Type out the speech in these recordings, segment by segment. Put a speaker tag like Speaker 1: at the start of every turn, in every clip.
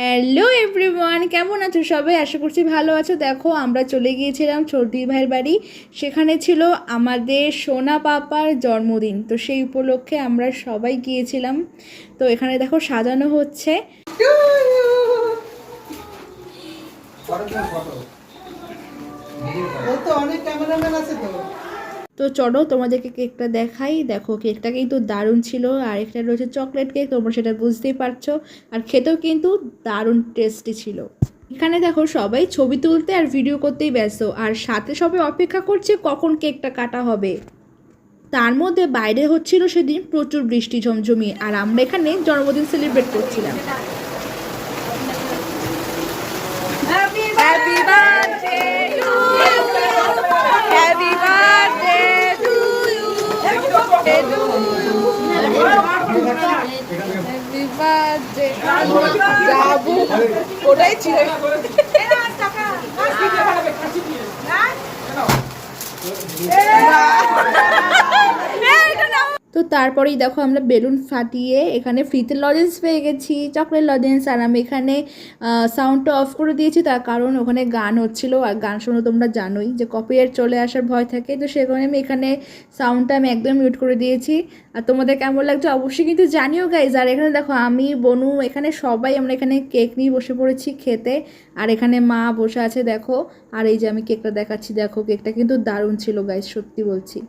Speaker 1: Hello everyone, কেমন আছো সবাই? আশা করছি ভালো আছো। দেখো আমরা চলে গিয়েছিলাম ছোটি ভাইয়ের বাড়ি। সেখানে ছিল আমাদের সোনা পাপার জন্মদিন, তো সেই উপলক্ষে আমরা সবাই গিয়েছিলাম। তো এখানে দেখো সাজানো হচ্ছে। তো চলো তোমাদেরকে কেকটা দেখাই। দেখো কেকটা কিন্তু দারুণ ছিল, আর একটা রয়েছে চকলেট কেক, তোমরা সেটা বুঝতেই পারছো। আর খেতেও কিন্তু দারুণ টেস্টি ছিল। এখানে দেখো সবাই ছবি তুলতে আর ভিডিও করতেই ব্যস্ত, আর সাথে সবাই অপেক্ষা করছে কখন কেকটা কাটা হবে। তার মধ্যে বাইরে হচ্ছিল সেদিন প্রচুর বৃষ্টি ঝমঝমি, আর আমরা এখানে জন্মদিন সেলিব্রেট করছিলাম। Happy birthday to you, happy birthday to you, happy birthday. বাবু ওটাই ছিল। তো তারপরেই দেখো আমরা বেলুন ফাটিয়ে এখানে ফ্রিতে লজেন্স পেয়ে গেছি, চকলেট লজেন্স। আর আমি এখানে সাউন্ডটা অফ করে দিয়েছি, তার কারণ ওখানে গান হচ্ছিলো, আর গান শুনে তোমরা জানোই যে কপিরাইট চলে আসার ভয় থাকে। তো সেই কারণে আমি এখানে সাউন্ডটা একদম মিউট করে দিয়েছি। আর তোমাদের কেমন লাগছে অবশ্যই কিন্তু জানিও গাইজ। আর এখানে দেখো আমি, বনু, এখানে সবাই আমরা এখানে কেক নিয়ে বসে পড়েছি খেতে। আর এখানে মা বসে আছে দেখো। আর এই যে আমি কেকটা দেখাচ্ছি, দেখো কেকটা কিন্তু দারুণ ছিল গাইজ, সত্যি বলছি।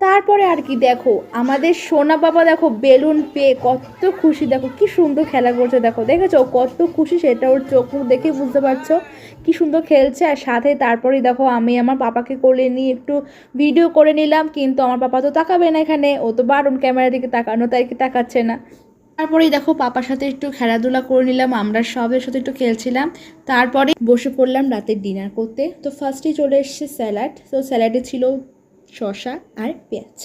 Speaker 1: তারপরে আর কি দেখো আমাদের সোনা বাবা, দেখো বেলুন পেয়ে কত খুশি, দেখো কি সুন্দর খেলা করছে। দেখো দেখেছো কত খুশি, সেটা ওর চোখ মুখ দেখে বুঝতে পারছো কি সুন্দর খেলছে। আর সাথে তারপরেই দেখো আমি আমার পাপাকে কোলে নিয়ে একটু ভিডিও করে নিলাম, কিন্তু আমার পাপা তো তাকাবে না, এখানে ও তো বারণ ক্যামেরার দিকে তাকানো, তাই কি তাকাচ্ছে না। তারপরেই দেখো পাপার সাথে একটু খেলাধুলা করে নিলাম, আমরা সবের সাথে একটু খেলছিলাম। তারপরে বসে পড়লাম রাতের ডিনার করতে। তো ফার্স্টেই চলে এসছে স্যালাড। তো স্যালাডে ছিল শসা আর পেঁয়াজ।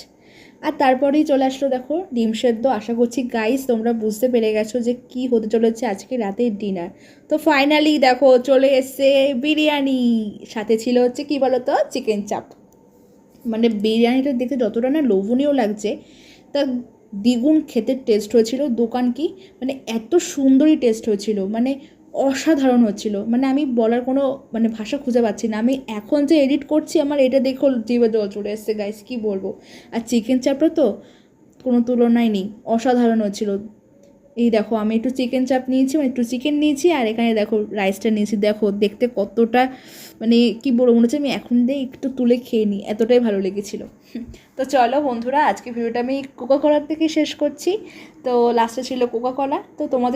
Speaker 1: আর তারপরেই চলে আসলো দেখো ডিম সেদ্ধ। আশা করছি গাইস তোমরা বুঝতে পেরে গেছো যে কি হতে চলেছে আজকে রাতের ডিনার। তো ফাইনালি দেখো চলে এসছে বিরিয়ানি, সাথে ছিল হচ্ছে কি বলতো চিকেন চাপ। মানে বিরিয়ানিটা দেখতে যতটা না লোভনীয় লাগছে, তা দ্বিগুণ খেতে টেস্ট হয়েছিল। দোকান কি মানে এত সুন্দরই টেস্ট হয়েছিল, মানে অসাধারণ হচ্ছিল। মানে আমি বলার কোনো মানে ভাষা খুঁজে পাচ্ছি না। আমি এখন যে এডিট করছি আমার এটা দেখো জিভে জল চলে এসছে গাইস, কী বলবো। আর চিকেন চাপটা তো কোনো তুলনাই নেই, অসাধারণ হচ্ছিল। এই দেখো আমি একটু চিকেন চাপ নিয়েছি, মানে একটু চিকেন নিয়েছি, আর এখানে দেখো রাইসটা নিয়েছি। দেখো দেখতে কতটা মানে কি বলবো, মনে হচ্ছে আমি এখন দিয়ে একটু তুলে খেয়ে নিই, এতটাই ভালো লেগেছিলো। তো চলো বন্ধুরা, আজকে ভিডিওটা আমি কোকা কলার থেকে শেষ করছি। তো লাস্টে ছিল কোকা কলা। তো তোমাদের